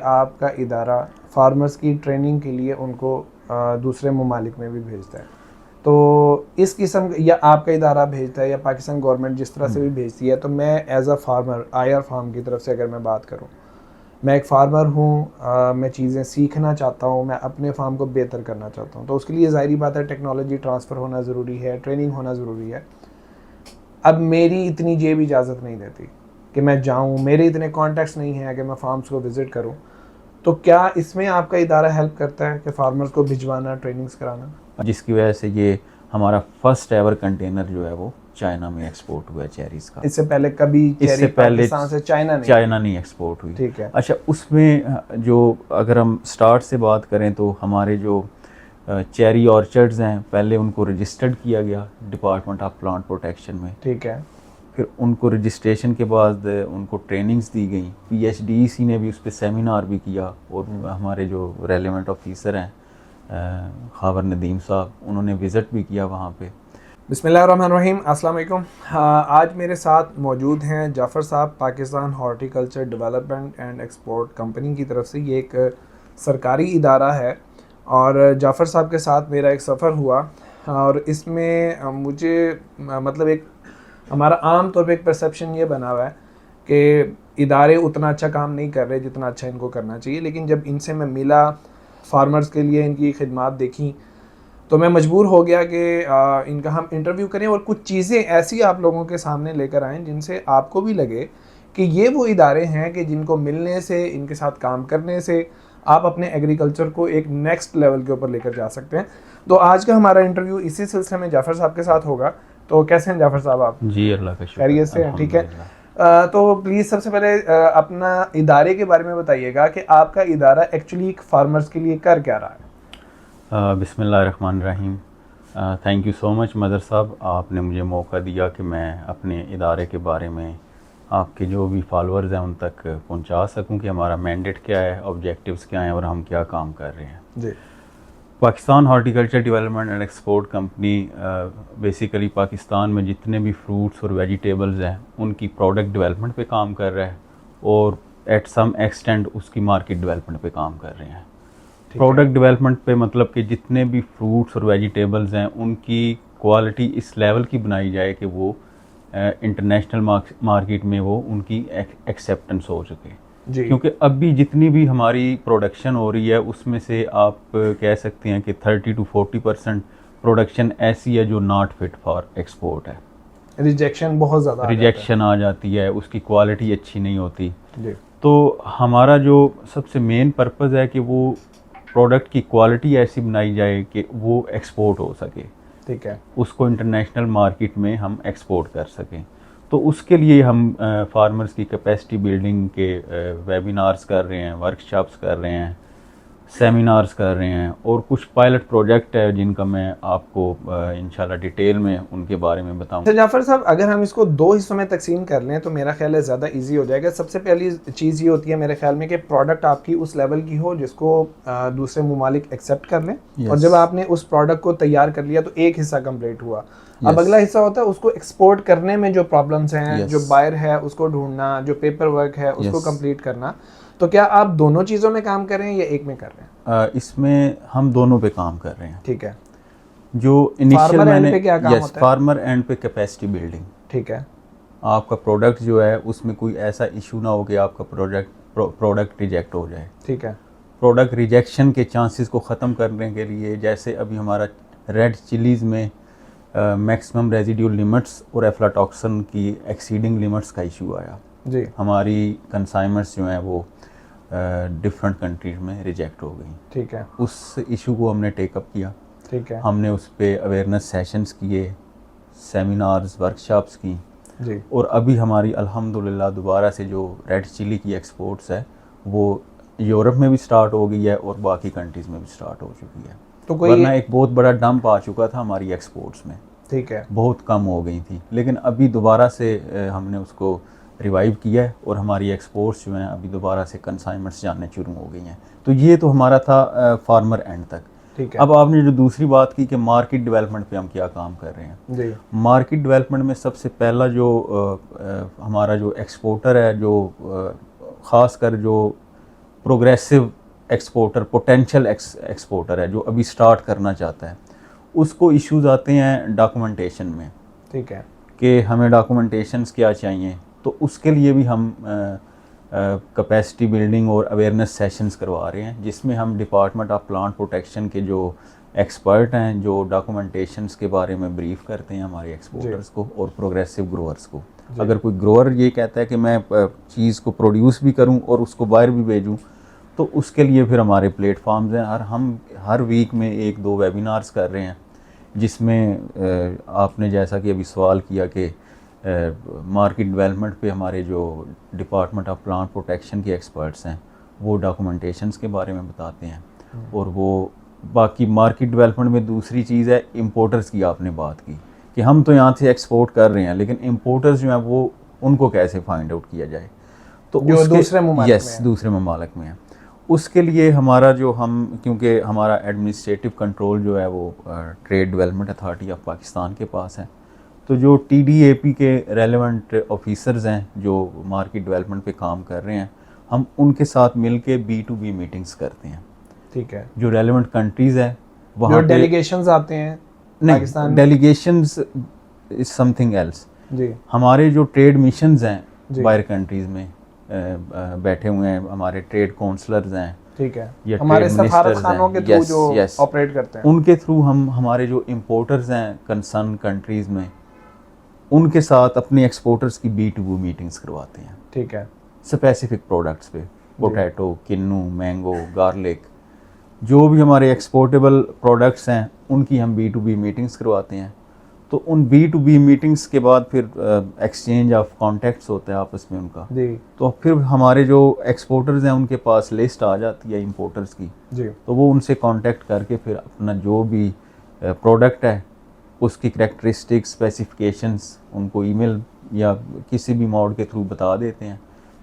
आपका इदारा फार्मर्स की ट्रेनिंग के लिए उनको दूसरे ममालिक में भी भेजता है, तो इस किस्म या आपका इदारा भेजता है या पाकिस्तान गवर्नमेंट जिस तरह से भी भेजती है, तो मैं as a farmer IR farm की तरफ से अगर मैं बात करूं, मैं एक फार्मर हूं, मैं चीज़ें सीखना चाहता हूं, मैं अपने फार्म को बेहतर करना चाहता हूं, तो उसके लिए ज़ाहिरी बात है टेक्नोलॉजी ट्रांसफ़र होना ज़रूरी है, ट्रेनिंग होना ज़रूरी है। अब मेरी इतनी जेब इजाज़त नहीं देती कि मैं जाऊं, मेरे इतने कॉन्टैक्ट्स नहीं हैं कि मैं फार्म्स को विज़िट करूं, तो क्या इसमें आपका इदारा हेल्प करता है कि फार्मर्स को भिजवाना, ट्रेनिंग्स कराना? जिसकी वजह से ये हमारा फर्स्ट एवर कंटेनर जो है वो चाइना में एक्सपोर्ट हुआ है चेरीज़ का। इससे पहले कभी चेरी पाकिस्तान से चाइना नहीं एक्सपोर्ट हुई। ठीक है। अच्छा, उसमें जो अगर हम स्टार्ट से बात करें तो हमारे जो चेरी ऑर्चर्ड्स हैं, पहले उनको रजिस्टर्ड किया गया डिपार्टमेंट ऑफ प्लांट प्रोटेक्शन में। ठीक है। फिर उनको रजिस्ट्रेशन के बाद उनको ट्रेनिंग्स दी गई, PhDC ने भी उस पर सेमिनार भी किया, और हमारे जो रेलेवेंट ऑफिसर हैं खावर नदीम साहब, उन्होंने विज़िट भी किया वहाँ पे। बिस्मिल्लाहिर्रहमानिर्रहीम, अस्सलाम वालेकुम। आज मेरे साथ मौजूद हैं जाफ़र साहब, Pakistan horticulture development and export company की तरफ से। ये एक सरकारी इदारा है और जाफ़र साहब के साथ मेरा एक सफ़र हुआ और इसमें मुझे मतलब एक हमारा आम तौर पे एक परसेप्शन ये बना हुआ है कि इदारे उतना अच्छा काम नहीं कर रहे जितना अच्छा इनको करना चाहिए, लेकिन जब इनसे मैं मिला, फार्मर्स के लिए इनकी खिदमात देखी, तो मैं मजबूर हो गया कि इनका हम इंटरव्यू करें और कुछ चीज़ें ऐसी आप लोगों के सामने लेकर आएँ जिनसे आपको भी लगे कि ये वो इदारे हैं कि जिनको मिलने से, इनके साथ काम करने से आप अपने एग्रीकल्चर को एक नेक्स्ट लेवल के ऊपर लेकर जा सकते हैं। तो आज का हमारा इंटरव्यू इसी सिलसिले में जाफ़र साहब के साथ होगा। तो कैसे हैं जाफ़र साहब आप? जी, अल्लाह का शुक्र, खैरियत से हैं? ठीक है। तो प्लीज़ सबसे पहले अपना इदारे के बारे में बताइएगा कि आपका इदारा एक्चुअली फार्मर्स के लिए कर क्या रहा है? बिस्मिल्लाहिर्रहमानिर्रहीम। Thank you so much mother साहब, आपने मुझे मौका दिया कि मैं अपने इदारे के बारे में आपके जो भी फॉलोअर्स हैं उन तक पहुंचा सकूं कि हमारा मैंडेट क्या है, ऑब्जेक्टिव्स क्या हैं और हम क्या काम कर रहे हैं। जी। Pakistan horticulture development and export company basically Pakistan में जितने भी फ्रूट्स और वेजिटेबल्स हैं उनकी प्रोडक्ट डेवलपमेंट पे काम कर रहा है और एट सम एक्सटेंट उसकी मार्केट डेवलपमेंट पे काम कर रहे हैं। प्रोडक्ट डेवलपमेंट पे मतलब कि जितने भी फ्रूट्स और वेजिटेबल्स हैं उनकी क्वालिटी इस लेवल की बनाई जाए कि वो इंटरनेशनल मार्केट में वो उनकी एक्सेप्टेंस हो सके। क्योंकि अभी जितनी भी हमारी प्रोडक्शन हो रही है उसमें से आप कह सकते हैं कि 30 to 40% प्रोडक्शन ऐसी है जो नॉट फिट फॉर एक्सपोर्ट है। रिजेक्शन बहुत ज़्यादा रिजेक्शन आ जाती है, उसकी क्वालिटी अच्छी नहीं होती जी। तो हमारा जो सबसे मेन पर्पज़ है कि वो प्रोडक्ट की क्वालिटी ऐसी बनाई जाए कि वो एक्सपोर्ट हो सके। ठीक है। उसको इंटरनेशनल मार्केट में हम एक्सपोर्ट कर सकें। तो उसके लिए हम फार्मर्स की कैपेसिटी बिल्डिंग के वेबिनार्स कर रहे हैं, वर्कशॉप्स कर रहे हैं, सेमिनार्स कर रहे हैं और कुछ पायलट प्रोजेक्ट है जिनका मैं आपको इंशाल्लाह डिटेल में उनके बारे में बताऊंगा। जाफ़र साहब, अगर हम इसको दो हिस्सों में तकसीम कर लें तो मेरा ख्याल है ज़्यादा इजी हो जाएगा। सबसे पहली चीज़ ये होती है मेरे ख्याल में कि प्रोडक्ट आपकी उस लेवल की हो जिसको दूसरे ममालिक एक्सेप्ट कर लें। और जब आपने उस प्रोडक्ट को तैयार कर लिया तो एक हिस्सा कंप्लीट हुआ। अब अगला हिस्सा होता है उसको एक्सपोर्ट करने में जो प्रॉब्लम्स हैं, जो बायर है उसको ढूंढना, जो पेपर वर्क है उसको कंप्लीट करना। तो क्या आप दोनों चीज़ों में काम कर रहे हैं या एक में कर रहे हैं? इसमें हम दोनों पे काम कर रहे हैं। ठीक है। जो इनिशियल मैंने फार्मर एंड पे कैपेसिटी बिल्डिंग। ठीक है। आपका प्रोडक्ट जो है उसमें कोई ऐसा इशू ना हो कि आपका प्रोडक्ट रिजेक्ट हो जाए। ठीक है। प्रोडक्ट रिजेक्शन के चांसेस को ख़त्म करने के लिए, जैसे अभी हमारा रेड चिलीज़ में मैक्सिमम रेजिड्यूल लिमिट्स और एफ्लाटॉक्सिन की एक्सीडिंग लिमिट्स का इशू आया जी। हमारी कंसाइनमेंट्स जो हैं वो डिफरेंट कंट्रीज में रिजेक्ट हो गई। ठीक है। उस इशू को हमने टेकअप किया। ठीक है। हमने उस पर अवेयरनेस सेशंस किए, सेमिनार्स, वर्कशॉप्स की जी। और अभी हमारी अल्हम्दुलिल्लाह दोबारा से जो रेड चिली की एक्सपोर्ट्स है वो यूरोप में भी स्टार्ट हो गई है और बाकी कंट्रीज़ में भी स्टार्ट हो चुकी है। तो कोई वरना एक बहुत बड़ा डंप आ चुका था हमारी एक्सपोर्ट्स में। ठीक है। बहुत कम हो गई थी, लेकिन अभी दोबारा से हमने उसको रिवाइव किया है और हमारी एक्सपोर्ट्स जो हैं अभी दोबारा से कंसाइनमेंट्स जानने शुरू हो गई हैं। तो ये तो हमारा था फार्मर एंड तक। ठीक है। अब आपने जो दूसरी बात की कि मार्केट डेवलपमेंट पे हम क्या काम कर रहे हैं जी। मार्केट डेवलपमेंट में सबसे पहला जो हमारा जो एक्सपोर्टर है, जो ख़ास कर जो प्रोग्रेसिव एक्सपोर्टर, पोटेंशियल एक्सपोर्टर है जो अभी स्टार्ट करना चाहता है, उसको इश्यूज आते हैं डॉक्यूमेंटेशन में। ठीक है। कि हमें डॉक्यूमेंटेशंस क्या चाहिए, तो उसके लिए भी हम कैपेसिटी बिल्डिंग और अवेयरनेस सेशंस करवा रहे हैं, जिसमें हम डिपार्टमेंट ऑफ प्लांट प्रोटेक्शन के जो एक्सपर्ट हैं जो डॉक्यूमेंटेशंस के बारे में ब्रीफ करते हैं हमारे एक्सपोर्टर्स को और प्रोग्रेसिव ग्रोअर्स को। अगर कोई ग्रोअर ये कहता है कि मैं चीज़ को प्रोड्यूस भी करूं और उसको बाहर भी भेजूं, तो उसके लिए फिर हमारे प्लेटफॉर्म्स हैं और हम हर वीक में 1-2 वेबिनार्स कर रहे हैं, जिसमें आपने जैसा कि अभी सवाल किया कि मार्केट डेवलपमेंट पे हमारे जो डिपार्टमेंट ऑफ प्लांट प्रोटेक्शन के एक्सपर्ट्स हैं वो डॉक्यूमेंटेशंस के बारे में बताते हैं। और वो बाकी मार्केट डेवलपमेंट में दूसरी चीज़ है इंपोर्टर्स की, आपने बात की कि हम तो यहाँ से एक्सपोर्ट कर रहे हैं, लेकिन इंपोर्टर्स जो हैं वो उनको कैसे फाइंड आउट किया जाए, तो जो दूसरे ममालिक यस दूसरे ममालिक में है। उसके लिए हमारा जो क्योंकि हमारा एडमिनिस्ट्रेटिव कंट्रोल जो है वो trade development authority of Pakistan के पास है, तो जो TDAP के रेलेवेंट ऑफिसर्स हैं जो मार्केट डेवलपमेंट पे काम कर रहे हैं, हम उनके साथ मिलके B2B मीटिंग्स करते हैं। ठीक है। जो रेलेवेंट कंट्रीज़ है वहाँ जो डेलीगेशंस आते हैं नहीं, डेलीगेशंस इज समथिंग एल्स जी। हमारे जो ट्रेड मिशंस हैं बाहर कंट्रीज़ में बैठे हुए हैं, हमारे ट्रेड काउंसलर्स हैं, ठीक है, या हमारे ट्रेड सफारत मिनिस्टर्स खानों हैं, के थ्रू जो ऑपरेट करते हैं, उनके थ्रू हम हमारे जो इंपोर्टर्स हैं कंसर्न कंट्रीज़ में, उनके साथ अपने एक्सपोर्टर्स की B2B मीटिंग्स करवाते हैं। ठीक है। स्पेसिफिक प्रोडक्ट्स पे, पोटैटो, किन्नू, मैंगो, गार्लिक, जो भी हमारे एक्सपोर्टेबल प्रोडक्ट्स हैं उनकी हम B2B मीटिंग्स करवाते हैं। तो उन B2B मीटिंग्स के बाद फिर एक्सचेंज ऑफ कॉन्टैक्ट्स होता है आपस में उनका जी। तो फिर हमारे जो एक्सपोर्टर्स हैं उनके पास लिस्ट आ जाती है इंपोर्टर्स की जी। तो वो उनसे कांटेक्ट करके फिर अपना जो भी प्रोडक्ट है उसकी करैक्टरिस्टिक्स, स्पेसिफिकेशंस उनको ईमेल या किसी भी मोड के थ्रू बता देते हैं।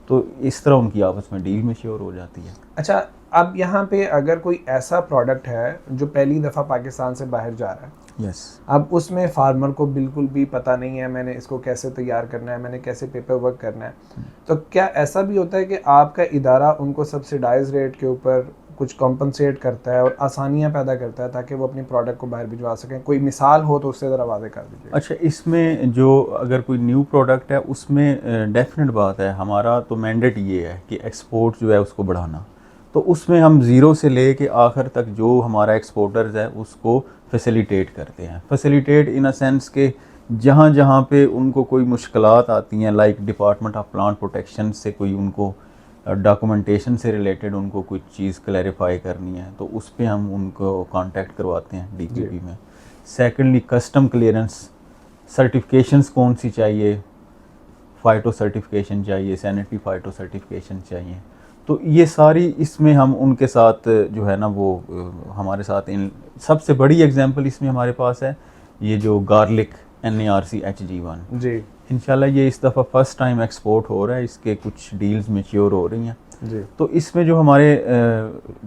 तो इस तरह उनकी आपस में डील मेच्योर हो जाती है। अच्छा, अब यहाँ पे अगर कोई ऐसा प्रोडक्ट है जो पहली दफ़ा पाकिस्तान से बाहर जा रहा है, यस, अब उसमें फार्मर को बिल्कुल भी पता नहीं है मैंने इसको कैसे तैयार करना है, मैंने कैसे पेपर वर्क करना है, तो क्या ऐसा भी होता है कि आपका इदारा उनको सब्सिडाइज रेट के ऊपर कुछ कॉम्पनसेट करता है और आसानियाँ पैदा करता है ताकि वो अपनी प्रोडक्ट को बाहर भिजवा सकें? कोई मिसाल हो तो उससे ज़रा वाज़ेह कर दीजिए। अच्छा, इसमें जो अगर कोई न्यू प्रोडक्ट है उसमें डेफिनेट बात है, हमारा तो मैंडेट ये है कि एक्सपोर्ट जो है उसको बढ़ाना। तो उसमें हम ज़ीरो से ले के आखिर तक जो हमारा एक्सपोर्टर्स है उसको फैसिलिटेट करते हैं। फैसिलिटेट इन अ सेंस के जहाँ जहाँ पे उनको कोई मुश्किलात आती हैं, like department of plant protection से कोई उनको डॉक्यूमेंटेशन से रिलेटेड उनको कुछ चीज़ क्लैरिफाई करनी है तो उस पर हम उनको कांटेक्ट करवाते हैं DPP में। सेकेंडली, कस्टम क्लियरेंस सर्टिफिकेशंस कौन सी चाहिए, फाइटो सर्टिफिकेशन चाहिए, सैनिटरी फाइटो सर्टिफिकेशन चाहिए, तो ये सारी इसमें हम उनके साथ जो है ना वो हमारे साथ इन सबसे बड़ी एग्जांपल इसमें हमारे पास है ये जो गार्लिक NARC HG1 जी। इंशाल्लाह ये इस दफ़ा फर्स्ट टाइम एक्सपोर्ट हो रहा है, इसके कुछ डील्स मैच्योर हो रही हैं जी। तो इसमें जो हमारे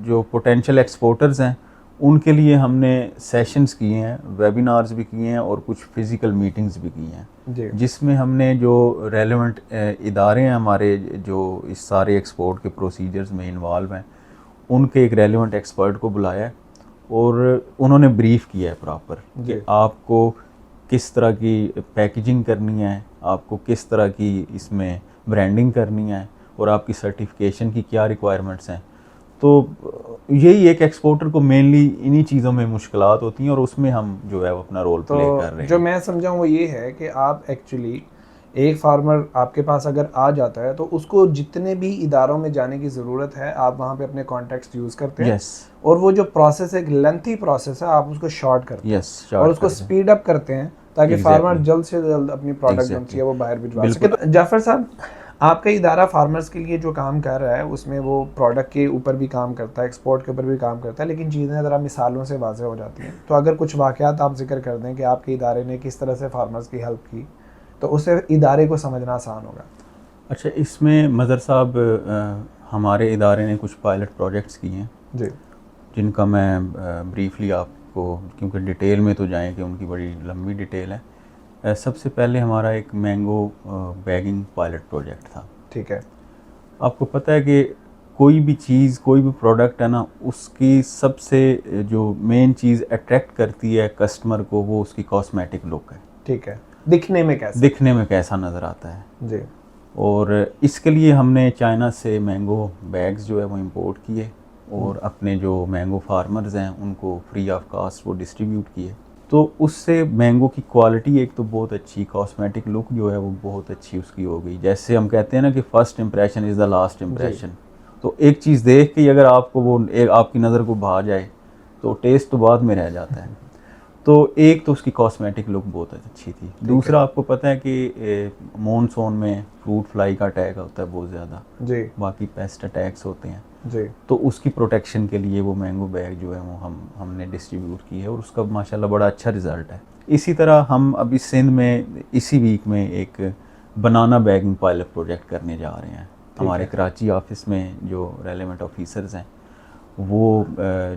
जो पोटेंशियल एक्सपोर्टर्स हैं उनके लिए हमने सेशंस किए हैं, वेबिनार्स भी किए हैं और कुछ फिज़िकल मीटिंग्स भी की हैं जी। जिसमें हमने जो रेलेवेंट इदारे हैं हमारे जो इस सारे एक्सपोर्ट के प्रोसीजर्स में इन्वॉल्व हैं उनके एक रेलेवेंट एक्सपर्ट को बुलाया है और उन्होंने ब्रीफ किया है प्रॉपर कि आपको किस तरह की पैकेजिंग करनी है, आपको किस तरह की इसमें ब्रांडिंग करनी है और आपकी सर्टिफिकेशन की क्या रिक्वायरमेंट्स हैं। तो यही एक एक्सपोर्टर को मेनली इन्हीं चीज़ों में मुश्किलात होती हैं और उसमें हम जो है वो अपना रोल प्ले कर रहे हैं। जो मैं समझा वो ये है कि आप एक्चुअली एक फार्मर आपके पास अगर आ जाता है तो उसको जितने भी इदारों में जाने की ज़रूरत है आप वहाँ पे अपने कॉन्टैक्ट्स यूज़ करते हैं। और वो जो प्रोसेस एक लेंथी प्रोसेस है आप उसको शॉर्ट करते हैं और उसको स्पीड अप करते हैं ताकि फार्मर जल्द से जल्द अपनी प्रोडक्ट जो चाहिए वो बाहर भिजवा सके। तो जाफर साहब, आपका इदारा फार्मर्स के लिए जो काम कर रहा है उसमें वो प्रोडक्ट के ऊपर भी काम करता है, एक्सपोर्ट के ऊपर भी काम करता है, लेकिन चीज़ें ज़रा मिसालों से वाज़ेह हो जाती हैं। तो अगर कुछ वाक़यात आप जिक्र कर दें कि आपके इदारे ने किस तरह से फार्मर्स की हेल्प की तो उससे इदारे को समझना आसान होगा। अच्छा, इसमें मज़र साहब हमारे इदारे ने कुछ पायलट प्रोजेक्ट्स किए हैं जी, जिनका मैं ब्रीफली आपको, क्योंकि डिटेल में तो जाएँ कि उनकी बड़ी लंबी डिटेल है। सबसे पहले हमारा एक मैंगो बैगिंग पायलट प्रोजेक्ट था। ठीक है। आपको पता है कि कोई भी चीज़, कोई भी प्रोडक्ट है ना, उसकी सबसे जो मेन चीज़ अट्रैक्ट करती है कस्टमर को, वो उसकी कॉस्मेटिक लुक है। ठीक है, दिखने में कैसा नज़र आता है जी। और इसके लिए हमने चाइना से मैंगो बैग्स जो है वो इंपोर्ट किए और अपने जो मैंगो फार्मर्स हैं उनको फ्री ऑफ कास्ट वो डिस्ट्रीब्यूट किए। तो उससे मैंगो की क्वालिटी एक तो बहुत अच्छी, कॉस्मेटिक लुक जो है वो बहुत अच्छी उसकी हो गई। जैसे हम कहते हैं ना कि first impression is the last impression. तो एक चीज़ देख के अगर आपको वो एक आपकी नज़र को भा जाए तो टेस्ट तो बाद में रह जाता है। तो एक तो उसकी कॉस्मेटिक लुक बहुत अच्छी थी। दूसरा आपको पता है कि मॉनसून में फ्रूट फ्लाई का अटैक होता है बहुत ज़्यादा जी, बाकी पेस्ट अटैक्स होते हैं जी। तो उसकी प्रोटेक्शन के लिए वो मैंगो बैग जो है वो हमने डिस्ट्रीब्यूट की है और उसका माशाल्लाह बड़ा अच्छा रिज़ल्ट है। इसी तरह हम अभी सिंध में इसी वीक में एक बनाना बैगिंग पायलट प्रोजेक्ट करने जा रहे हैं। हमारे कराची ऑफिस में जो रेलेवेंट ऑफिसर्स हैं वो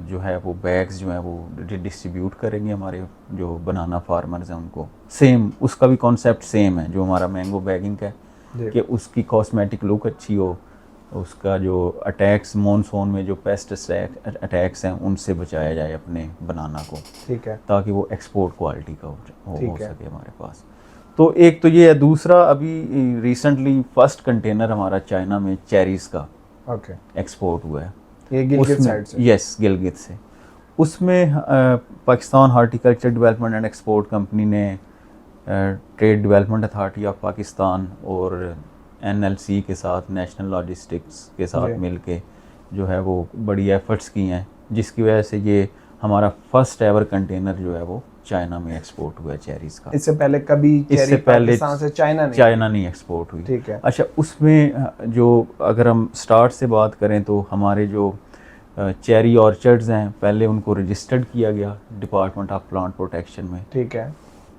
जो है वो बैग्स जो हैं वो डिस्ट्रीब्यूट करेंगे हमारे जो बनाना फार्मर्स हैं उनको। सेम उसका भी कॉन्सेप्ट सेम है जो हमारा मैंगो बैगिंग का है कि उसकी कॉस्मेटिक लुक अच्छी हो, उसका जो अटैक्स मॉनसून में जो पेस्ट अटैक्स हैं उनसे बचाया जाए अपने बनाना को। ठीक है, ताकि वो एक्सपोर्ट क्वालिटी का हो सके हमारे पास। तो एक तो ये है। दूसरा अभी रिसेंटली फर्स्ट कंटेनर हमारा चाइना में चेरीज़ का एक्सपोर्ट हुआ है। ये गिलगित साइड से? यस, गिलगित से। उसमें Pakistan horticulture development and export company ने trade development authority of Pakistan और NLC के साथ, नेशनल लॉजिस्टिक्स के साथ मिलके जो है वो बड़ी एफर्ट्स की हैं, जिसकी वजह से ये हमारा फर्स्ट एवर कंटेनर जो है वो चाइना में एक्सपोर्ट हुआ है चेरीज़ का। इससे पहले कभी इससे पहले से चाइना नहीं एक्सपोर्ट हुई। ठीक है। अच्छा, उसमें जो अगर हम स्टार्ट से बात करें तो हमारे जो चेरी ऑर्चर्ड्स हैं पहले उनको रजिस्टर्ड किया गया डिपार्टमेंट ऑफ प्लांट प्रोटेक्शन में। ठीक है।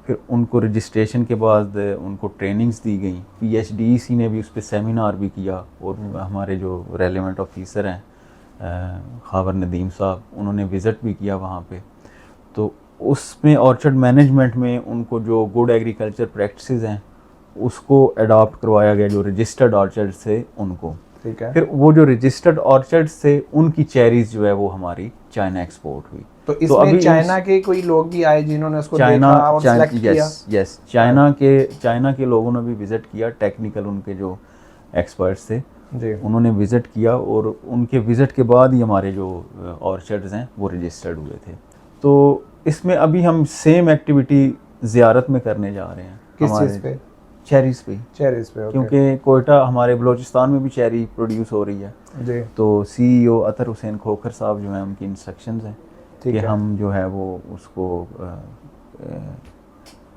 फिर उनको रजिस्ट्रेशन के बाद उनको ट्रेनिंग्स दी गई। PHDC ने भी उस पर सेमिनार भी किया और हमारे जो रेलेवेंट ऑफिसर हैं खावर नदीम साहब, उन्होंने विज़िट भी किया वहाँ पे। तो उसमें ऑर्चर्ड मैनेजमेंट में उनको जो गुड एग्रीकल्चर प्रैक्टिसेस हैं उसको अडॉप्ट करवाया गया, जो रजिस्टर्ड ऑर्चर्ड से उनको। ठीक है। फिर वो जो रजिस्टर्ड ऑर्चर्ड से उनकी चेरीज जो है वो हमारी चाइना एक्सपोर्ट हुई। तो इसमें अभी चाइना के कोई लोग भी आए जिन्होंने उसको देखा और सेलेक्ट किया? यस, चाइना के लोगों ने भी विजिट किया। टेक्निकल उनके जो एक्सपर्ट्स थे जी, उन्होंने विजिट किया और उनके विजिट के बाद ही हमारे जो ऑर्चर्ड्स हैं वो रजिस्टर्ड हुए थे। तो इसमें अभी हम सेम एक्टिविटी ज़ियारत में करने जा रहे हैं। किस चीज़ पे? चेरीज़ पे। क्योंकि कोयटा हमारे बलूचिस्तान में भी चेरी प्रोड्यूस हो रही है जी। तो CEO अतर हुसैन खोखर साहब जो हैं उनकी इंस्ट्रक्शंस हैं कि हम जो है वो उसको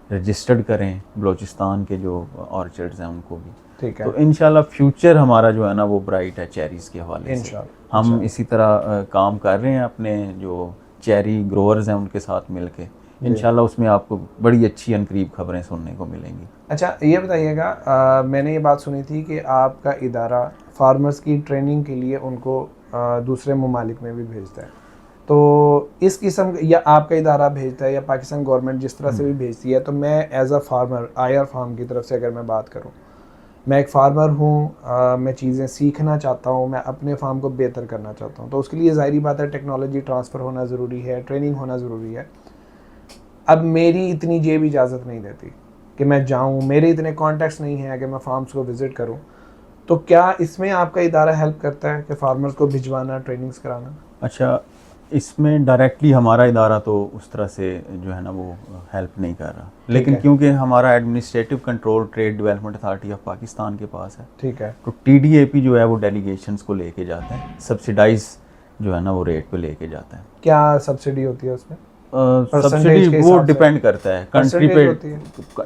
रजिस्टर्ड करें बलूचिस्तान के जो ऑर्चर्ड्स हैं उनको भी। ठीक है। तो इंशाल्लाह फ्यूचर हमारा जो है ना वो ब्राइट है चेरीज़ के हवाले से। हम इसी तरह काम कर रहे हैं अपने जो चेरी ग्रोअर्स हैं उनके साथ मिलके। इंशाल्लाह उसमें आपको बड़ी अच्छी अनकरीब खबरें सुनने को मिलेंगी। अच्छा, ये बताइएगा, मैंने ये बात सुनी थी कि आपका इदारा फार्मर्स की ट्रेनिंग के लिए उनको दूसरे ममालिक में भी भेजता है। तो इस किस्म या आपका इदारा भेजता है या पाकिस्तान गवर्नमेंट जिस तरह से भी भेजती है, तो मैं as a farmer IR farm की तरफ से अगर मैं बात करूँ, मैं एक फार्मर हूँ, मैं चीज़ें सीखना चाहता हूँ, मैं अपने फार्म को बेहतर करना चाहता हूँ, तो उसके लिए ज़ाहिरी बात है टेक्नोलॉजी ट्रांसफ़र होना ज़रूरी है, ट्रेनिंग होना ज़रूरी है। अब मेरी इतनी जेब इजाज़त नहीं देती कि मैं जाऊँ, मेरे इतने कॉन्टैक्ट्स नहीं हैं कि मैं फार्म्स को विज़िट करूँ। तो क्या इसमें आपका इदारा हेल्प करता है कि फार्मर्स को भिजवाना, ट्रेनिंग्स कराना? अच्छा, इसमें डायरेक्टली हमारा इदारा तो उस तरह से जो है ना वो हेल्प नहीं कर रहा, लेकिन क्योंकि हमारा administrative control trade development authority of Pakistan के पास है। ठीक है। तो TDAP जो है वो डेलीगेशंस को लेके जाता है, सब्सिडाइज जो है ना वो रेट पे लेके जाता है। क्या सब्सिडी होती है उसमें? सब्सिडी वो डिपेंड करता है कंट्री पे।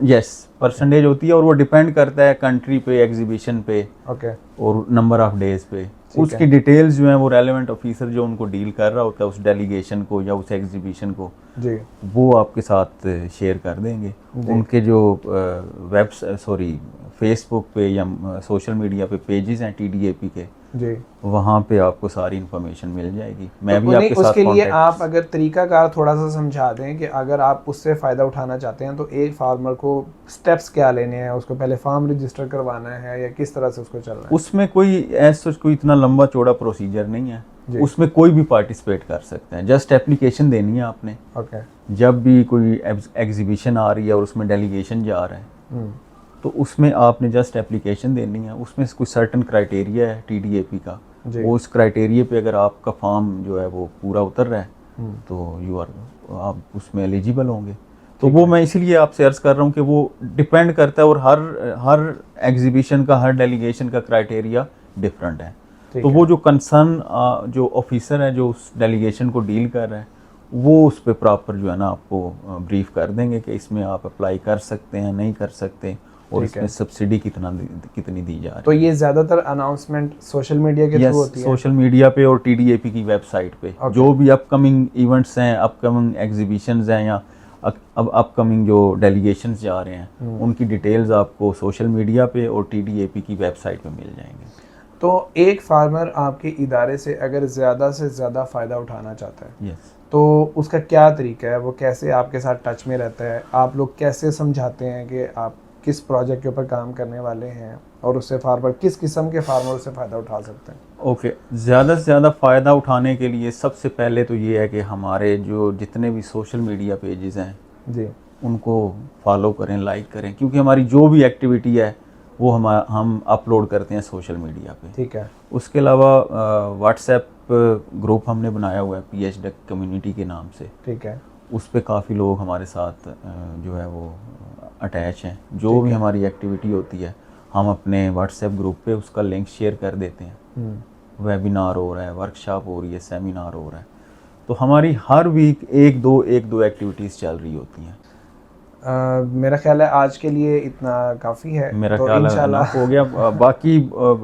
यस, परसेंटेज होती है और वो डिपेंड करता है कंट्री पे, एग्जीबिशन पे और नंबर ऑफ डेज पे। उसकी डिटेल्स जो हैं वो रेलेवेंट ऑफिसर जो उनको डील कर रहा होता है उस डेलीगेशन को या उस एग्जीबिशन को जी, वो आपके साथ शेयर कर देंगे। उनके जो फेसबुक पे या सोशल मीडिया पे पेजेस हैं TDAP के, जी। वहाँ पे आपको सारी इन्फॉर्मेशन मिल जाएगी। मैं तो भी उन्हें आपके साथ उसके लिए contact- आप अगर तरीकाकार थोड़ा सा समझा दें कि अगर आप उससे फ़ायदा उठाना चाहते हैं तो एक फार्मर को स्टेप्स क्या लेने हैं, उसको पहले फार्म रजिस्टर करवाना है या किस तरह से उसको चलना है? उसमें कोई ऐसा कोई इतना लंबा चौड़ा प्रोसीजर नहीं है, जी। उसमें कोई भी पार्टिसिपेट कर सकते हैं। जस्ट एप्लीकेशन देनी है आपने। ओके। जब भी कोई एग्जीबिशन आ रही है और उसमें डेलीगेशन जा रहा है तो उसमें आपने जस्ट एप्लीकेशन देनी है। उसमें कुछ सर्टन क्राइटेरिया है TDAP का, जी। वो उस क्राइटेरिया पे अगर आपका फार्म जो है वो पूरा उतर रहा है तो आप उसमें एलिजिबल होंगे। तो वो मैं इसीलिए आपसे अर्ज़ कर रहा हूँ कि वो डिपेंड करता है और हर एग्जीबिशन का, हर डेलीगेशन का क्राइटेरिया डिफरेंट है। ठीक तो है। वो जो कंसर्न जो ऑफिसर है जो उस डेलीगेशन को डील कर रहा है वो उस पर प्रॉपर जो है ना आपको ब्रीफ कर देंगे कि इसमें आप अप्लाई कर सकते हैं, नहीं कर सकते, और ठीक है। इसमें सब्सिडी कितनी दी जा रही है। तो ये ज़्यादातर अनाउंसमेंट सोशल मीडिया के थ्रू होती है? सोशल मीडिया पे और TDAP की वेबसाइट पे Okay. जो भी अपकमिंग इवेंट्स हैं, अपकमिंग एग्जीबिशंस हैं या अब अपकमिंग जो डेलीगेशंस जा रहे हैं उनकी डिटेल्स आपको सोशल मीडिया पे और TDAP की वेबसाइट पे मिल जाएंगे। तो एक फार्मर आपके इदारे से अगर ज़्यादा से ज़्यादा फ़ायदा उठाना चाहता है यस। तो उसका क्या तरीका है? वो कैसे आपके साथ टच में रहता है? आप लोग कैसे समझाते हैं कि आप किस प्रोजेक्ट के ऊपर काम करने वाले हैं और उससे फार्मर किस किस्म के फार्मर उससे फ़ायदा उठा सकते हैं? ओके, ज़्यादा से ज़्यादा फ़ायदा उठाने के लिए सबसे पहले तो ये है कि हमारे जो जितने भी सोशल मीडिया पेजेस हैं जी। उनको फॉलो करें, लाइक करें, क्योंकि हमारी जो भी एक्टिविटी है वो हम अपलोड करते हैं सोशल मीडिया पे। ठीक है। उसके अलावा व्हाट्सएप ग्रुप हमने बनाया हुआ है PHDEC कम्युनिटी के नाम से। ठीक है। उस पे काफ़ी लोग हमारे साथ जो है वो अटैच हैं। जो भी हमारी एक्टिविटी होती है हम अपने व्हाट्सएप ग्रुप पे उसका लिंक शेयर कर देते हैं। वेबिनार हो रहा है, वर्कशॉप हो रही है, सेमिनार हो रहा है, तो हमारी हर वीक एक दो एक्टिविटीज़ चल रही होती हैं। मेरा ख्याल है आज के लिए इतना काफ़ी है। मेरा तो ख्याल है इंशाल्लाह enough हो गया। बाकी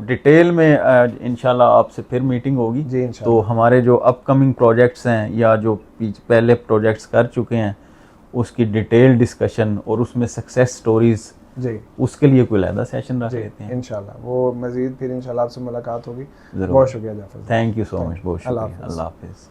डिटेल में इंशाल्लाह आपसे फिर मीटिंग होगी। जी, इंशाल्लाह। तो हमारे जो अपकमिंग प्रोजेक्ट्स हैं या जो पहले प्रोजेक्ट्स कर चुके हैं उसकी डिटेल डिस्कशन और उसमें सक्सेस स्टोरीज, जी, उसके लिए कोई अलग सेशन रख जी, लेते हैं। इंशाल्लाह वो मज़ीद फिर इंशाल्लाह आपसे मुलाकात होगी। ज़रूर। बहुत शुक्रिया जाफर साहब। थैंक यू सो मच, बहुत अल्लाह शुक्रिया। हाफ़िज़। अल्लाह हाफिज़।